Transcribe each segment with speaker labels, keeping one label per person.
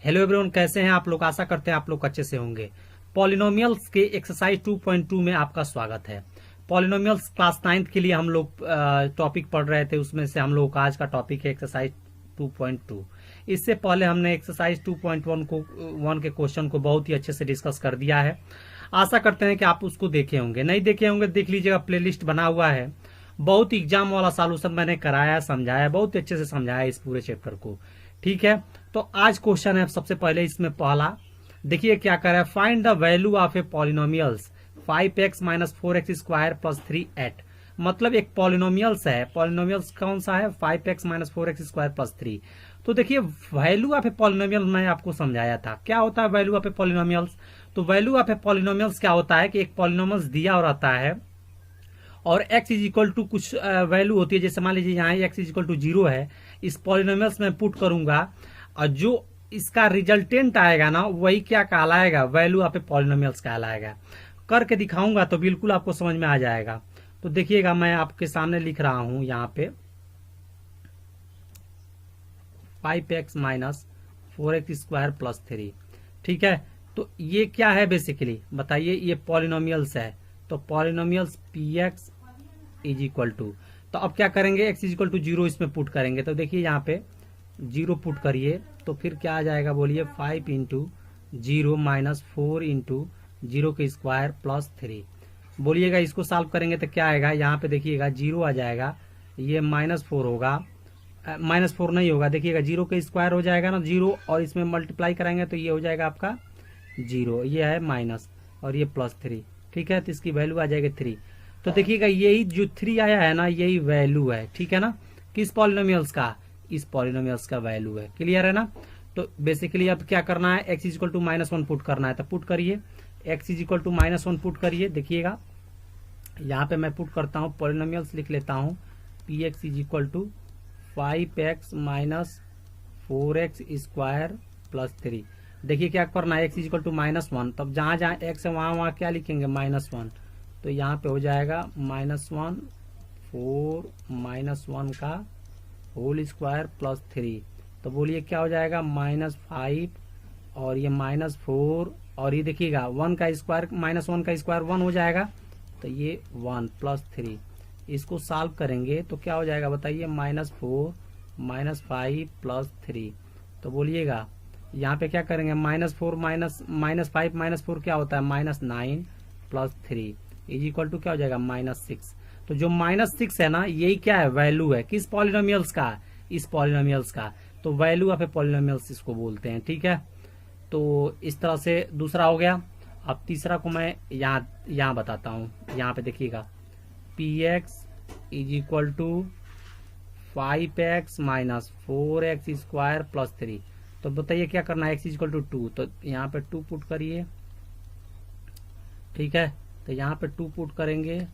Speaker 1: Hello everyone, कैसे हैं आप लोग। आशा करते हैं आप लोग अच्छे से होंगे। पॉलिनोमियल्स के एक्सरसाइज 2.2 में आपका स्वागत है। पॉलिनोमियल्स क्लास 9 के लिए हम लोग टॉपिक पढ़ रहे थे, उसमें से हम लोग का आज का टॉपिक है एक्सरसाइज 2.2। इससे पहले हमने एक्सरसाइज 2.1 के क्वेश्चन को बहुत ही अच्छे से डिस्कस कर दिया है। आशा करते हैं कि आप उसको देखे होंगे, नहीं देखे होंगे देख लीजिएगा, प्लेलिस्ट बना हुआ है। बहुत एग्जाम वाला सॉल्यूशन मैंने कराया, समझाया, बहुत अच्छे से समझाया इस पूरे चैप्टर को। ठीक है, तो आज क्वेश्चन है सबसे पहले इसमें पहला। देखिए क्या कर रहा है, find the value of a polynomials 5x minus 4x square plus 3 मतलब एक पॉलिनोमियल्स है। पॉलिनोमियल्स कौन सा है? 5x minus 4x square plus 3। तो देखिए वैल्यू ऑफ ए पॉलिनोमियल मैं आपको समझाया था क्या होता है वैल्यू ऑफ ए पॉलिनोमियल्स। तो वैल्यू ऑफ ए पॉलिनोमियल्स क्या होता है कि एक पॉलिनोमियल्स दिया और रहता है और x इज इक्वल टू कुछ वैल्यू होती है। जैसे मान लीजिए यहाँ x इज इक्वल टू 0 है, इस पॉलिनोमियल्स में पुट करूंगा और जो इसका रिजल्टेंट आएगा ना वही क्या कहलाएगा, वैल्यू ऑफ ए पॉलिनोमियल्स कहलाएगा। करके दिखाऊंगा तो बिल्कुल आपको समझ में आ जाएगा। तो देखिएगा मैं आपके सामने लिख रहा हूं यहाँ पे 5x minus 4x square plus 3। ठीक है, तो ये क्या है बेसिकली बताइए, ये पॉलिनोमियल्स है। तो polynomials px is equal to, तो अब क्या करेंगे, x इज इक्वल टू 0 इसमें पुट करेंगे। तो देखिए यहाँ पे 0 पुट करिए तो फिर क्या आ जाएगा बोलिए, 5 इंटू 0 माइनस 4 इंटू 0 के स्क्वायर प्लस 3। बोलिएगा इसको सॉल्व करेंगे तो क्या आएगा, यहाँ पे देखिएगा 0 आ जाएगा, ये माइनस 4 होगा, माइनस 4 नहीं होगा, देखिएगा 0 के स्क्वायर हो जाएगा ना 0, और इसमें मल्टीप्लाई कराएंगे तो ये हो जाएगा आपका 0, ये है माइनस और ये प्लस 3। ठीक है, तो इसकी वैल्यू आ जाएगी 3। तो देखिएगा यही जो 3 आया है ना यही वैल्यू है। ठीक है ना, किस पॉलिनोमियल्स का, इस पॉलिनोमियल्स का वैल्यू है। क्लियर है ना। तो बेसिकली अब क्या करना है, x is equal to -1 put करना है। तो पुट करिए, x is equal to -1 put करिए। देखिएगा यहाँ पे मैं पुट करता हूँ, पॉलिनोमियल्स लिख लेता हूँ, px is equal to 5x minus 4x square plus 3। देखिए क्या करना है, x इज इक्वल टू -1, तब जहां जहां x है वहां वहां क्या लिखेंगे, -1। तो यहाँ पे हो जाएगा -1 4 -1 का होल स्क्वायर प्लस 3। तो बोलिए क्या हो जाएगा, -5 और ये -4 और ये देखिएगा 1 का स्क्वायर, -1 का स्क्वायर 1 हो जाएगा, तो ये 1 प्लस 3। इसको सॉल्व करेंगे तो क्या हो जाएगा बताइए, -4 -5 प्लस 3। तो बोलिएगा यहाँ पे क्या करेंगे, -4 -5 -4 क्या होता है, -9 प्लस 3 इज इक्वल टू क्या हो जाएगा, -6। तो जो -6 है ना यही क्या है, वैल्यू है किस पॉलिनोमियल्स का, इस पॉलिनोमियल्स का। तो वैल्यू ऑफ ए पॉलिनोमियल्स इसको बोलते हैं। ठीक है, तो इस तरह से दूसरा हो गया। अब तीसरा को मैं यहाँ बताता हूँ। यहाँ पे देखिएगा px is equal to 5x minus 4x square plus 3। तो बताइए क्या करना है, x इज इक्वल टू 2, तो यहाँ पे 2 पुट करिए। ठीक है, तो यहाँ पे 2 पुट करेंगे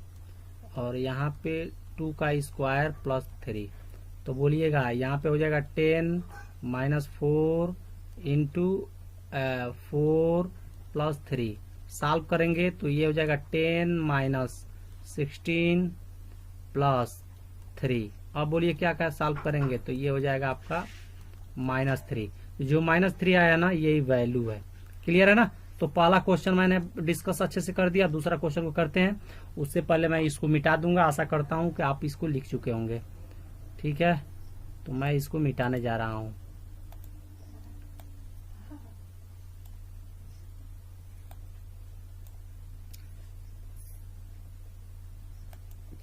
Speaker 1: और यहाँ पे 2 का स्क्वायर प्लस 3। तो बोलिएगा यहाँ पे हो जाएगा 10 माइनस 4 इंटू 4 प्लस 3। सॉल्व करेंगे तो ये हो जाएगा 10 माइनस 16 प्लस 3। अब बोलिए क्या क्या सॉल्व करेंगे तो ये हो जाएगा आपका -3। जो -3 आया ना यही वैल्यू है। क्लियर है ना। तो पहला क्वेश्चन मैंने डिस्कस अच्छे से कर दिया, दूसरा क्वेश्चन को करते हैं। उससे पहले मैं इसको मिटा दूंगा, आशा करता हूं कि आप इसको लिख चुके होंगे। ठीक है, तो मैं इसको मिटाने जा रहा हूं।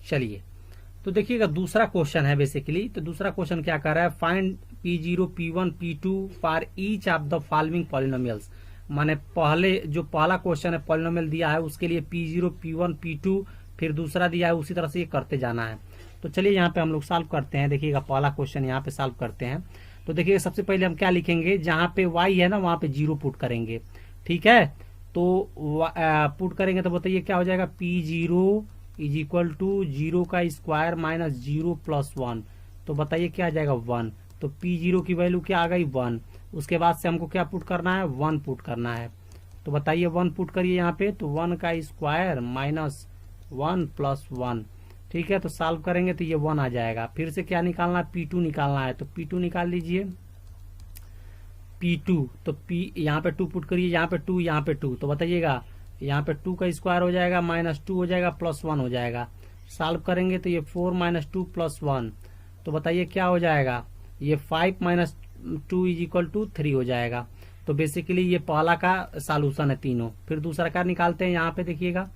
Speaker 1: चलिए, तो देखिएगा दूसरा क्वेश्चन है बेसिकली। तो दूसरा क्वेश्चन क्या कर रहा है, find P0 P1 P2 for each of the following polynomials. माने पहले जो पहला क्वेश्चन है पॉलिनोमियल दिया है उसके लिए P0 P1 P2 फिर दूसरा दिया है, उसी तरह से ये करते जाना है। तो चलिए यहाँ पे हम लोग सॉल्व करते हैं। देखिएगा पहला क्वेश्चन यहाँ पे सॉल्व करते हैं। तो देखिएगा सबसे पहले हम क्या लिखेंगे, जहां पे y है ना वहां पे 0 पुट करेंगे। ठीक है, तो पुट करेंगे तो बताइए क्या हो जाएगा, P0 इज इक्वल टू 0 का स्क्वायर माइनस 0 प्लस 1। तो बताइए क्या आ जाएगा, 1। तो P0 की वैल्यू क्या आ गई, 1। उसके बाद से हमको क्या पुट करना है, 1 पुट करना है। तो बताइए 1 पुट करिए यहाँ पे, तो 1 का स्क्वायर माइनस 1 प्लस 1। ठीक है, तो सॉल्व करेंगे तो ये 1 आ जाएगा। फिर से क्या निकालना है, P2 निकालना है। तो P2 निकाल लीजिए, P2, तो P यहाँ पे 2 पुट करिए, यहाँ पे 2, यहाँ पे 2, तो बताइएगा यहाँ पे 2 का स्क्वायर हो जाएगा, -2 हो जाएगा, +1 हो जाएगा। सॉल्व करेंगे तो ये 4 - 2 + 1, तो बताइए क्या हो जाएगा, ये 5 - 2 = 3 हो जाएगा। तो बेसिकली ये पहला का सॉल्यूशन है तीनों। फिर दूसरा का निकालते हैं। यहाँ पे देखिएगा,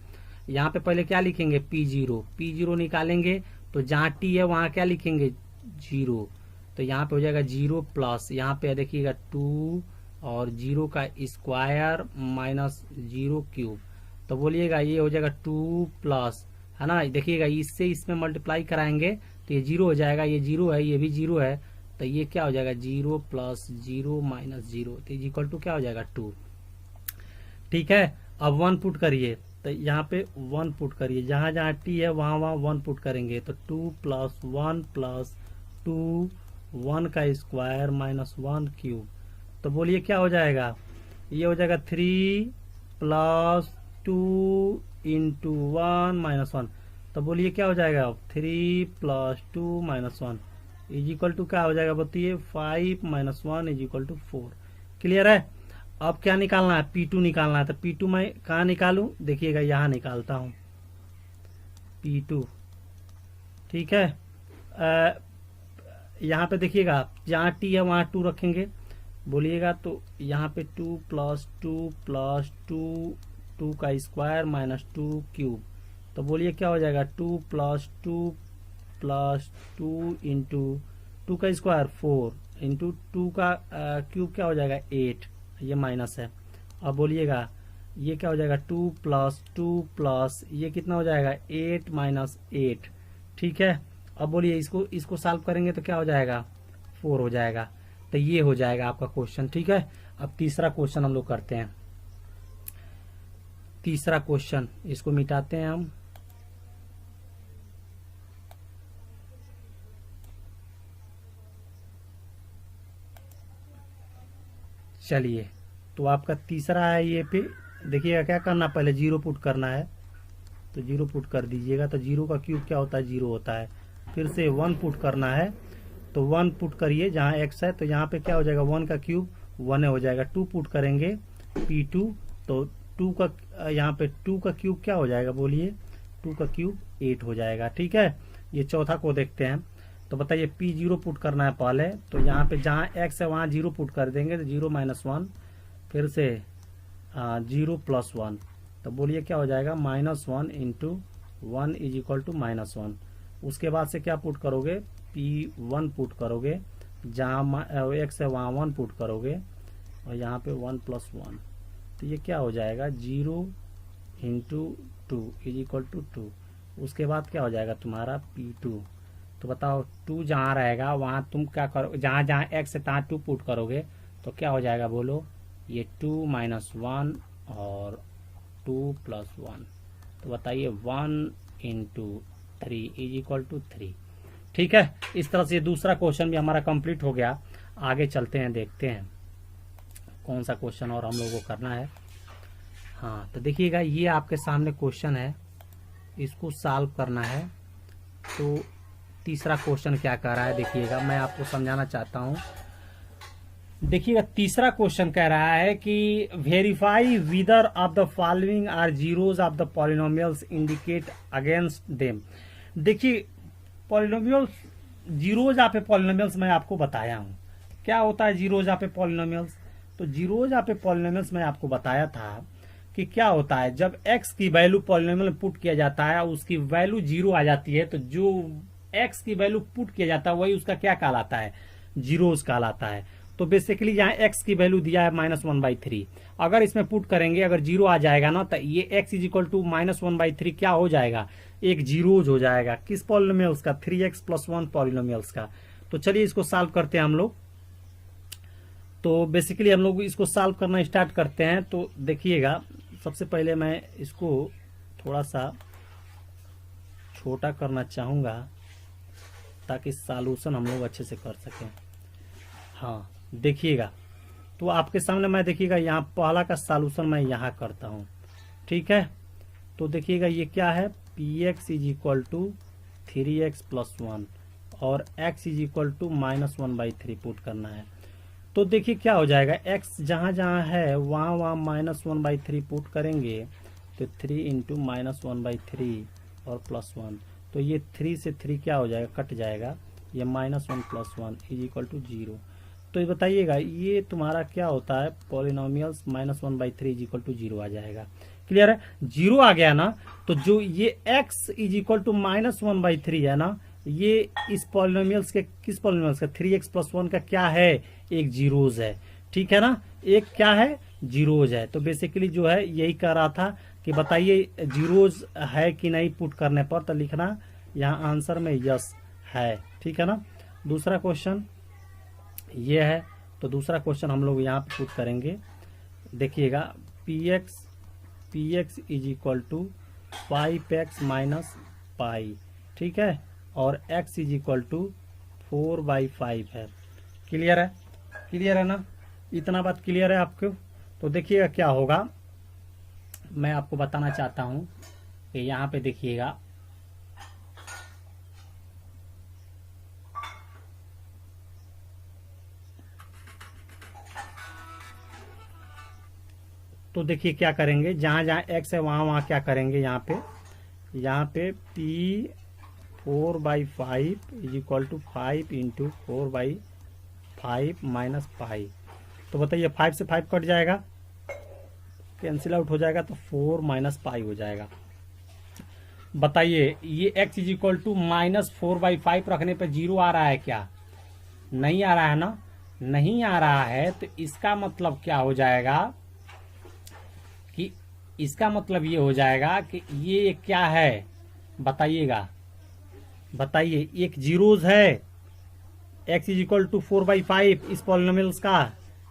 Speaker 1: यहाँ पे पहले क्या लिखेंगे, P0 निकालेंगे तो जहाँ T है वहां क्या लिखेंगे, 0, तो यहाँ पे हो जाएगा 0 प्लस, यहाँ पे देखिएगा 2 और 0 का स्क्वायर -0 क्यूब, तो बोलिएगा ये हो जाएगा 2 प्लस, है ना, देखिएगा इससे इसमें मल्टीप्लाई कराएंगे तो ये 0 हो जाएगा, ये 0 है, ये भी 0 है, तो ये क्या हो जाएगा 0 + 0 - 0, तो इक्वल टू क्या हो जाएगा 2। ठीक है, अब 1 पुट करिए, तो यहाँ पे 1 पुट करिए, जहां जहां T है वहां वहां 1 पुट करेंगे, तो 2 + 1 + 2, 1 का स्क्वायर -1 क्यूब, तो बोलिए क्या हो जाएगा, ये हो जाएगा 3 + 2 × 1 - 1, तो बोलिए क्या हो जाएगा 3 + 2 - 1 इक्वल टू क्या हो जाएगा, बताइए 5 - 1 = 4। क्लियर है। अब क्या निकालना है, P2 निकालना है, तो P2 मैं कहाँ निकालूं, देखिएगा यहाँ निकालता हूं P2। ठीक है, यहाँ पे देखिएगा जहाँ T है वहां 2 रखेंगे, बोलिएगा तो यहाँ पे 2 + 2 + 2, 2 का स्क्वायर -2 क्यूब, तो बोलिए क्या हो जाएगा 2 + 2 + 2 × 2 का स्क्वायर 4 × 2 का क्यूब क्या हो जाएगा 8, ये माइनस है। अब बोलिएगा ये क्या हो जाएगा 2 + 2 + ये कितना हो जाएगा 8 - 8। ठीक है, अब बोलिए इसको सॉल्व करेंगे तो क्या हो जाएगा 4 हो जाएगा, तो ये हो जाएगा आपका क्वेश्चन। ठीक है, अब तीसरा क्वेश्चन हम लोग करते हैं। तीसरा क्वेश्चन इसको मिटाते हैं हम, चलिए, तो आपका तीसरा है, ये पे देखिएगा क्या करना, पहले 0 पुट करना है, तो 0 पुट कर दीजिएगा, तो 0 का क्यूब क्या होता है 0 होता है। फिर से 1 पुट करना है, तो 1 पुट करिए जहाँ x है, तो यहाँ पे क्या हो जाएगा 1 का क्यूब 1 हो जाएगा। 2 पुट करेंगे P2, तो 2 का यहाँ पे 2 का क्यूब क्या हो जाएगा, बोलिए 2 का क्यूब 8 हो जाएगा। ठीक है, ये चौथा को देखते हैं, तो बताइए P0 पुट करना है पहले, तो यहाँ पे जहाँ x है वहाँ 0 पुट कर देंगे, तो 0 - 1, फिर से 0 + 1, तो बोलिए क्या हो जाएगा -1 × 1 = -1। उसके बाद से क्या पुट करोगे, P1 पुट करोगे, जहाँ x है वहाँ 1 पुट करोगे, और यहाँ पे 1 + 1, तो ये क्या हो जाएगा 0 × 2 = 2। उसके बाद क्या हो जाएगा तुम्हारा P2, तो बताओ 2 जहाँ रहेगा वहाँ तुम क्या करो, जहाँ जहाँ x है तहाँ 2 पुट करोगे, तो क्या हो जाएगा बोलो, ये 2 - 1 और 2 + 1, तो बताइए 1 × 3 = 3। ठीक है, इस तरह से दूसरा क्वेश्चन भी हमारा कंप्लीट हो गया। आगे चलते हैं, देखते हैं कौन सा क्वेश्चन और हम लोगों को करना है। हाँ, तो देखिएगा ये आपके सामने क्वेश्चन है, इसको सॉल्व करना है। तो तीसरा क्वेश्चन क्या कह रहा है, देखिएगा मैं आपको समझाना चाहता हूँ। देखिएगा तीसरा क्वेश्चन कह रहा है कि verify whether of the following are zeros of the polynomials indicate against them. देखिए polynomials, zeros of a polynomials मैं आपको बताया हूँ क्या होता है जीरोज ऑफ ए पॉलिनोमियल्स। तो जीरोज ऑफ ए पॉलिनोमियल्स मैं आपको बताया था कि क्या होता है, जब x की वैल्यू पॉलिनोमियल में पुट किया जाता है, उसकी वैल्यू 0 आ जाती है, तो जो x की वैल्यू पुट किया जाता है वही उसका क्या कहलाता है, जीरोज कहलाता है। तो बेसिकली यहाँ x की वैल्यू दिया है -1/3, अगर इसमें पुट करेंगे, अगर 0 आ जाएगा ना, तो ये x = -1/3 क्या हो जाएगा, एक जीरोज हो जाएगा। किस पॉलिनोमियल्स का, 3x + 1 पॉलिनोमियल्स का। तो चलिए इसको सॉल्व करते हैं हम लोग। तो बेसिकली हम लोग इसको सॉल्व करना स्टार्ट करते हैं। तो देखिएगा सबसे पहले मैं इसको थोड़ा सा छोटा करना चाहूंगा ताकि सॉल्यूशन हम लोग अच्छे से कर सकें। हाँ देखिएगा, तो आपके सामने मैं देखिएगा यहाँ पहला का सॉल्यूशन मैं यहाँ करता हूँ। ठीक है, तो देखिएगा ये क्या है, px = 3x + 1 और x = -1/3 पुट करना है। तो देखिए क्या हो जाएगा, x जहां जहां है वहां वहां -1/3 पुट करेंगे तो 3 इंटू -1/3 और +1, तो ये 3 से 3 क्या हो जाएगा, कट जाएगा, ये -1 + 1 इज इक्वल टू 0। तो ये बताइएगा ये तुम्हारा क्या होता है, पॉलिनोमियल्स -1/3 इज इक्वल टू 0 आ जाएगा। क्लियर है, 0 आ गया ना, तो जो ये x इज इक्वल टू -1/3 है ना, ये इस पॉलिनोमियल्स के, किस पॉलिनोमियल्स का, 3x + 1 का क्या है, एक जीरोज है। ठीक है ना, एक क्या है, जीरोज है। तो बेसिकली जो है यही कह रहा था कि बताइए जीरोज है कि नहीं, पुट करने पर तो लिखना यहाँ आंसर में यस है। ठीक है ना, दूसरा क्वेश्चन ये है, तो दूसरा क्वेश्चन हम लोग यहाँ पे पुट करेंगे। देखिएगा px is equal to 5x minus pi, ठीक है, और x इज इक्वल टू 4/5 है। क्लियर है, क्लियर है ना, इतना बात क्लियर है आपको। तो देखिएगा क्या होगा, मैं आपको बताना चाहता हूं कि यहाँ पे देखिएगा तो देखिए क्या करेंगे, जहां जहां x है वहां वहां क्या करेंगे, यहाँ पे p 4/5 is equal to 5 into 4/5 minus pi. तो बताइए 5 से 5 कट जाएगा, कैंसिल आउट हो जाएगा, तो 4 माइनस पाई हो जाएगा। बताइए ये x इज इक्वल टू -4/5 रखने पे 0 आ रहा है क्या, नहीं आ रहा है ना, नहीं आ रहा है। तो इसका मतलब क्या हो जाएगा कि इसका मतलब ये हो जाएगा कि ये क्या है, बताइएगा, बताइए, एक जीरोज है, x इज इक्वल टू 4/5 इस पॉलिनोमियल्स का,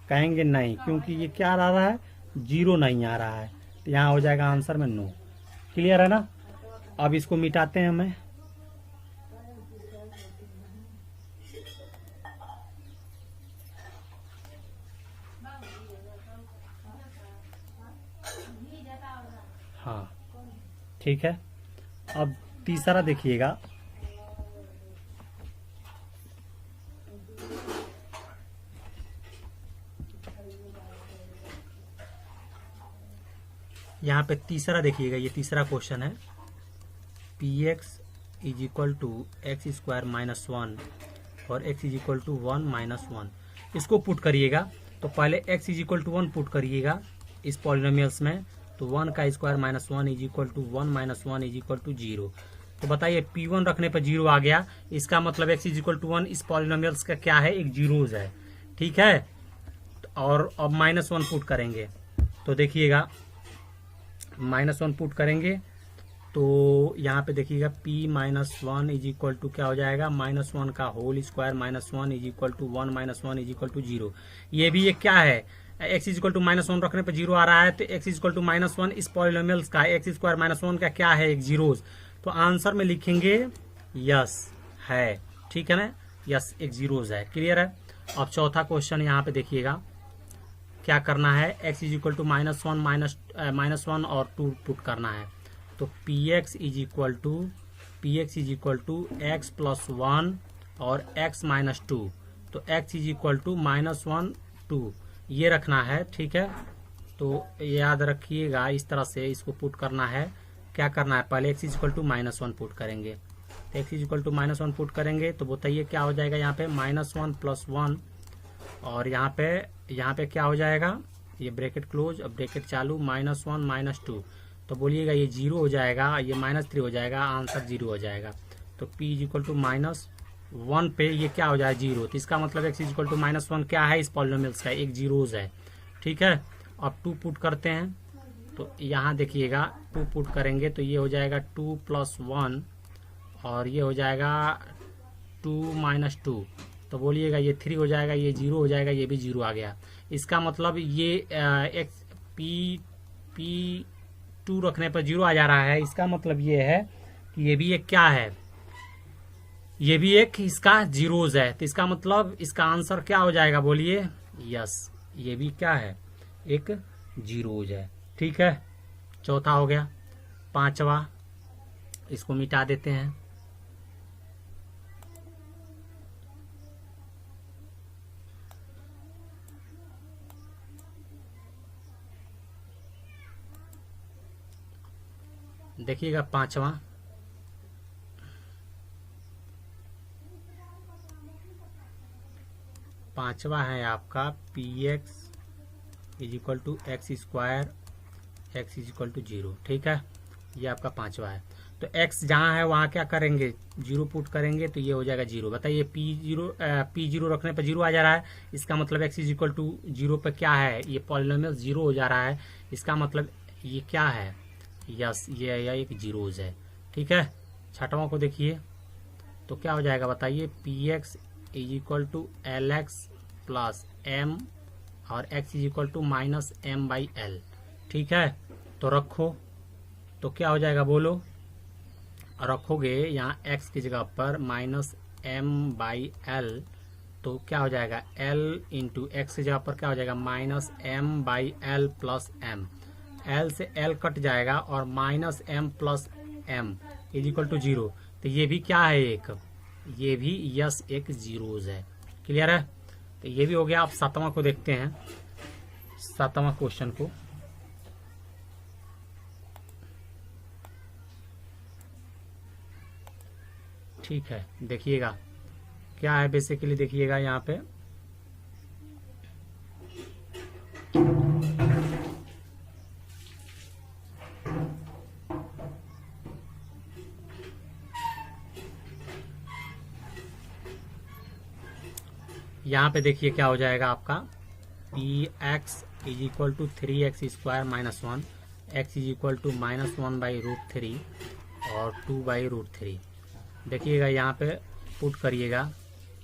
Speaker 1: कहेंगे नहीं, क्योंकि ये क्या आ रहा है, 0 नहीं आ रहा है। तो यहाँ हो जाएगा आंसर में नो। क्लियर है ना, अब इसको मिटाते हैं हमें। हाँ ठीक है, अब तीसरा देखिएगा, यहाँ पे तीसरा देखिएगा, ये तीसरा क्वेश्चन है, px is equal to x² minus 1 और x is equal to 1 minus 1। इसको पुट करिएगा, तो पहले x is equal to 1 put करिएगा इस पॉलिनोमियल्स में, तो 1 का square minus 1 is equal to 1 minus 1 is equal to 0। तो बताइए p1 रखने पर 0 आ गया, इसका मतलब x इज इक्वल टू 1 इस पॉलिनोमियल्स का क्या है, एक जीरोज है। ठीक है, और अब -1 पुट करेंगे, तो देखिएगा -1 पुट करेंगे, तो यहाँ पे देखिएगा p-1 इज इक्वल टू क्या हो जाएगा, -1 का whole square minus 1 is equal to 1 minus 1 is equal to 0। ये भी एक क्या है, x इज इक्वल टू -1 रखने पे 0 आ रहा है, तो x इज इक्वल टू -1 इस पॉलिनोमियल्स का x² माइनस 1 का क्या है, एक जीरोज। तो आंसर में लिखेंगे यस है। ठीक है ना, यस एक जीरोज है। क्लियर है। अब चौथा क्वेश्चन यहाँ पे देखिएगा क्या करना है, x इज इक्वल टू -1 और 2 पुट करना है, तो px is equal to x plus 1 और x माइनस 2, तो x इज इक्वल टू -1 2 ये रखना है। ठीक है, तो याद रखिएगा इस तरह से इसको पुट करना है। क्या करना है, पहले x is equal to -1 put करेंगे, तो x is equal to -1 put करेंगे, तो बताइए क्या हो जाएगा, यहाँ पे -1 प्लस 1 और यहाँ पे क्या हो जाएगा, ये ब्रैकेट क्लोज, अब ब्रैकेट चालू, -1 -2, तो बोलिएगा ये 0 हो जाएगा, ये -3 हो जाएगा, आंसर 0 हो जाएगा। तो p इज इक्वल टू -1 पे ये क्या हो जाएगा 0, तो इसका मतलब x इज इक्वल टू -1 क्या है, इस पॉलिनोमियल्स का एक जीरोज है। ठीक है, अब 2 पुट करते हैं, तो यहाँ देखिएगा 2 पुट करेंगे तो ये हो जाएगा 2 + 1 और ये हो जाएगा 2 - 2, तो बोलिएगा ये 3 हो जाएगा, ये 0 हो जाएगा, ये भी 0 आ गया। इसका मतलब ये x p 2 रखने पर 0 आ जा रहा है, इसका मतलब ये है कि ये भी एक क्या है, ये भी एक इसका जीरोज है। तो इसका मतलब इसका आंसर क्या हो जाएगा, बोलिए यस, ये भी क्या है, एक जीरोज है। ठीक है, चौथा हो गया। पांचवा इसको मिटा देते हैं, देखिएगा पांचवा, है आपका P X is equal to X square X is equal to 0। ठीक है, ये आपका पांचवा है। तो x जहाँ है वहाँ क्या करेंगे, 0 पुट करेंगे तो ये हो जाएगा 0। बताइए पी जीरो रखने पर 0 आ जा रहा है, इसका मतलब x इज इक्वल टू 0 पर क्या है, ये पॉलिनोमियल 0 हो जा रहा है। इसका मतलब ये क्या है, यस ये एक जीरोज है। ठीक है, छठवां को देखिए तो क्या हो जाएगा बताइए, P X is equal to L X plus M और x is equal to minus M by L. ठीक है, तो रखो तो क्या हो जाएगा बोलो, रखोगे यहाँ x की जगह पर माइनस एम बाई एल, तो क्या हो जाएगा l इंटू एक्स की जगह पर क्या हो जाएगा minus M by L plus M. l से l कट जाएगा और minus M plus M is equal to 0। तो ये भी क्या है, ये भी यस एक जीरोज है। क्लियर है, तो ये भी हो गया। आप सातवां को देखते हैं, सातवां क्वेश्चन को। ठीक है, देखिएगा क्या है बेसिकली, देखिएगा यहाँ पे देखिए क्या हो जाएगा आपका, P X is equal to 3x square minus 1, X is equal to minus 1 by root 3 और 2 बाई रूट 3। देखिएगा यहाँ पे पुट करिएगा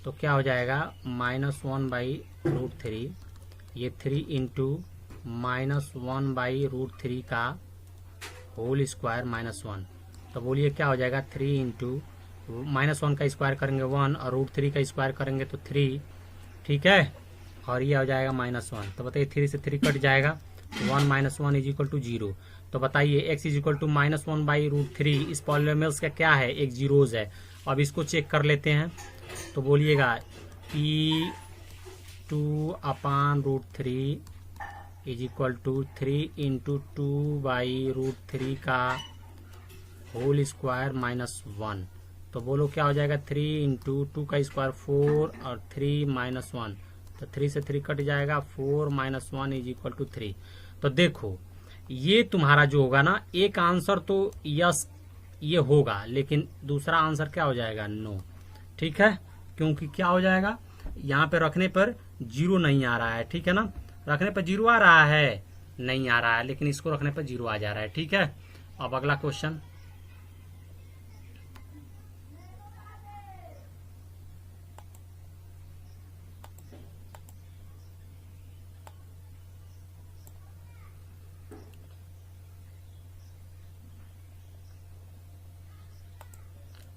Speaker 1: तो क्या हो जाएगा माइनस 1 बाई रूट 3, ये 3 इंटू माइनस 1 बाई रूट 3 का होल स्क्वायर माइनस 1। तो बोलिए क्या हो जाएगा, 3 इंटू माइनस 1 का स्क्वायर करेंगे 1 और रूट 3 का स्क्वायर करेंगे तो 3। ठीक है, और ये हो जाएगा माइनस 1। तो बताइए 3 से 3 कट जाएगा, 1 माइनस 1 इज इक्वल टू 0। तो बताइए x is equal to minus 1 by root 3 इस पॉलिनोमियल्स का क्या है, एक जीरोज है। अब इसको चेक कर लेते हैं, तो बोलिएगा p2 upon root 3 is equal to 3 into 2 by root 3 का होल स्क्वायर माइनस 1। तो बोलो क्या हो जाएगा, 3 इंटू 2 का स्क्वायर 4 और 3 माइनस 1, तो 3 से 3 कट जाएगा, 4 माइनस 1 इज इक्वल टू 3। तो देखो ये तुम्हारा जो होगा ना, एक आंसर तो यस ये होगा, लेकिन दूसरा आंसर क्या हो जाएगा, नो। ठीक है, क्योंकि क्या हो जाएगा, यहाँ पे रखने पर 0 नहीं आ रहा है। ठीक है ना, रखने पर 0 आ रहा है, नहीं आ रहा है, लेकिन इसको रखने पर 0 आ जा रहा है। ठीक है, अब अगला क्वेश्चन,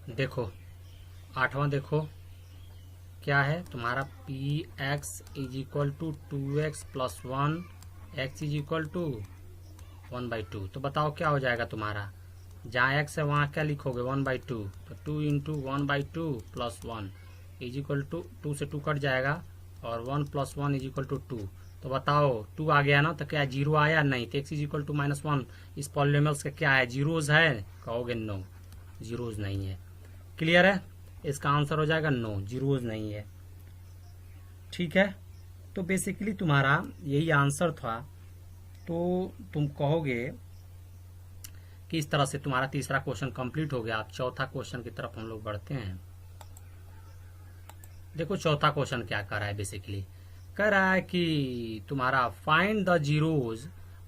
Speaker 1: देखो आठवां, देखो क्या है तुम्हारा, P X is equal to 2x plus 1, X is equal to 1/2। तो बताओ क्या हो जाएगा तुम्हारा, जहाँ x है वहाँ क्या लिखोगे 1/2, तो 2 into 1/2 plus 1 is equal to 2 से 2 कट जाएगा और 1 प्लस 1 इज इक्वल टू 2। तो बताओ 2 आ गया ना, तो क्या 0 आया, नहीं। तो x is equal to minus 1 इस पॉलिनोमियल्स का क्या है, जीरोज है, कहोगे नो, जीरोज नहीं है। क्लियर है, इसका आंसर हो जाएगा नो, जीरोज नहीं है। ठीक है, तो बेसिकली तुम्हारा यही आंसर था। तो तुम कहोगे कि इस तरह से तुम्हारा तीसरा क्वेश्चन कंप्लीट हो गया। आप चौथा क्वेश्चन की तरफ हम लोग बढ़ते हैं। देखो चौथा क्वेश्चन क्या कर रहा है, बेसिकली कह रहा है कि तुम्हारा find the zeros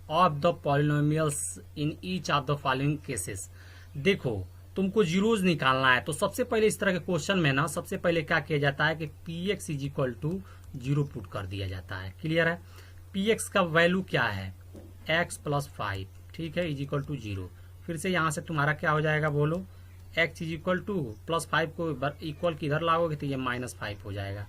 Speaker 1: of the polynomials in each of the following cases. देखो तुमको जीरोज निकालना है, तो सबसे पहले इस तरह के क्वेश्चन में ना सबसे पहले क्या किया जाता है कि P X is equal to 0 put कर दिया जाता है। क्लियर है, पी एक्स का वैल्यू क्या है, x प्लस 5। ठीक है, इज इक्वल टू 0। फिर से यहाँ से तुम्हारा क्या हो जाएगा बोलो, x is equal two plus 5 को इक्वल किधर लाओगे तो ये माइनस 5 हो जाएगा।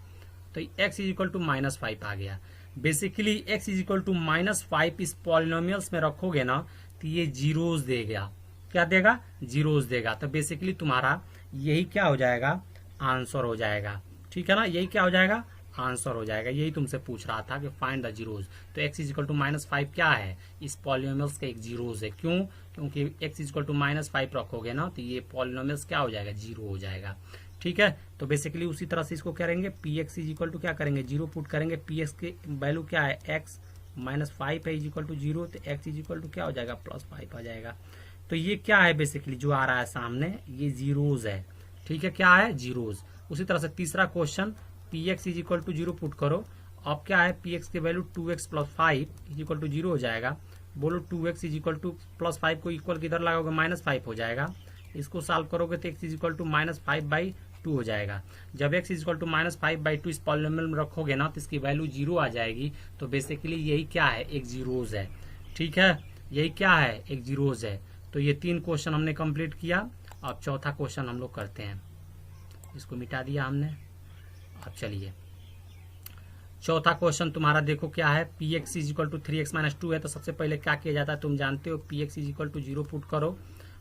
Speaker 1: तो x is equal to minus 5 आ गया। Basically x is equal to minus 5 इस पॉलिनोमियल्स में रखोगे ना तो ये जीरोज देगा। क्या देगा, जीरोज देगा। तो बेसिकली तुम्हारा यही क्या हो जाएगा, आंसर हो जाएगा। ठीक है ना, यही क्या हो जाएगा, आंसर हो जाएगा। यही तुमसे पूछ रहा था कि फाइंड द जीरोज। तो x इज इक्वल टू -5 क्या है, इस पॉलिनोमियल्स का एक जीरोज है। क्यों? क्योंकि x इज इक्वल टू -5 रखोगे ना तो ये पॉलिनोमियल्स क्या हो जाएगा, जीरो हो जाएगा। ठीक है, तो बेसिकली उसी तरह से इसको करेंगे, px इज इक्वल टू क्या करेंगे, जीरो पुट करेंगे। px की वैल्यू क्या है, x -5 है, इज इक्वल टू जीरो, तो x इज इक्वल टू क्या हो जाएगा, +5 आ जाएगा। तो ये क्या है बेसिकली जो आ रहा है सामने, ये जीरोज है। ठीक है, क्या है, जीरोज। उसी तरह से तीसरा question, px is equal to zero put करो। अब क्या है, px की value 2x + 5 is equal to zero हो जाएगा। बोलो 2x इज इक्वल टू +5 को इक्वल किधर लगाओगे, -5 हो जाएगा। इसको सॉल्व करोगे तो x इज इक्वल टू -5/2 हो जाएगा। जब x इज इक्वल टू -5/2 इस पॉलिनोमियल में रखोगे ना तो इसकी वैल्यू जीरो आ जाएगी। तो बेसिकली यही क्या है, एक जीरोज है। ठीक है, यही क्या है, एक जीरोज है। तो ये 3 क्वेश्चन हमने कंप्लीट किया। अब चौथा क्वेश्चन हम लोग करते हैं, इसको मिटा दिया हमने। अब चलिए चौथा क्वेश्चन तुम्हारा देखो क्या है, px is equal to 3x - 2 है। तो सबसे पहले क्या किया जाता है तुम जानते हो, px is equal to zero put करो।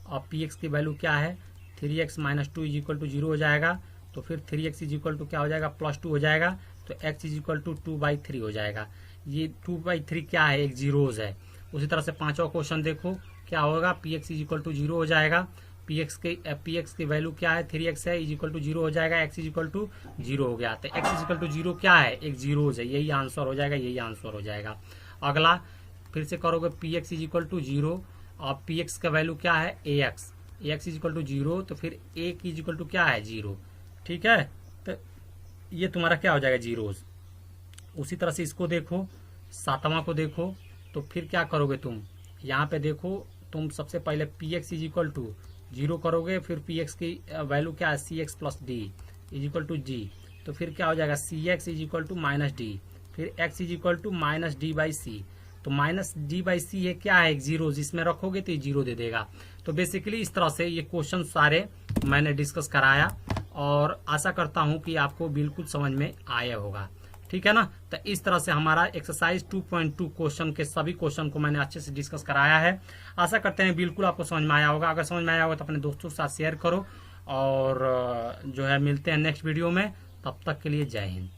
Speaker 1: और px की वैल्यू क्या है, 3x - 2 is equal to zero हो जाएगा। तो फिर 3x इज इक्वल टू क्या हो जाएगा, +2 हो जाएगा। तो x इज इक्वल टू 2/3 हो जाएगा। ये 2/3 क्या है, एक जीरोज है। उसी तरह से पांचवा क्वेश्चन देखो क्या होगा, px is equal to zero हो जाएगा। px की वैल्यू क्या है, 3x है, इज इक्वल टू जीरो हो जाएगा। x is equal to zero हो गया। तो x is equal to zero क्या है, एक जीरोज है। यही आंसर हो जाएगा, यही आंसर हो जाएगा। अगला फिर से करोगे, px is equal to zero और px का वैल्यू क्या है, ax is equal to zero. तो फिर a की इज इक्वल टू क्या है, जीरो। ठीक है, तो ये तुम्हारा क्या हो जाएगा, जीरोज। उसी तरह से इसको देखो, सातवां को देखो। तो फिर क्या करोगे तुम, यहाँ पे देखो तुम सबसे पहले px is equal to zero करोगे। फिर px की वैल्यू क्या है, cx + d is equal to g। तो फिर क्या हो जाएगा, cx is equal to -d। फिर x is equal to -d/c। तो -d/c है क्या है, एक जीरो, जिसमें रखोगे तो ये जीरो दे देगा। तो बेसिकली इस तरह से ये क्वेश्चन सारे मैंने डिस्कस कराया और आशा करता हूं कि आपको बिल्कुल समझ में आया होगा। ठीक है ना, तो इस तरह से हमारा एक्सरसाइज 2.2 क्वेश्चन के सभी क्वेश्चन को मैंने अच्छे से डिस्कस कराया है। आशा करते हैं बिल्कुल आपको समझ में आया होगा। अगर समझ में आया होगा तो अपने दोस्तों के साथ शेयर करो और जो है मिलते हैं नेक्स्ट वीडियो में। तब तक के लिए जय हिंद।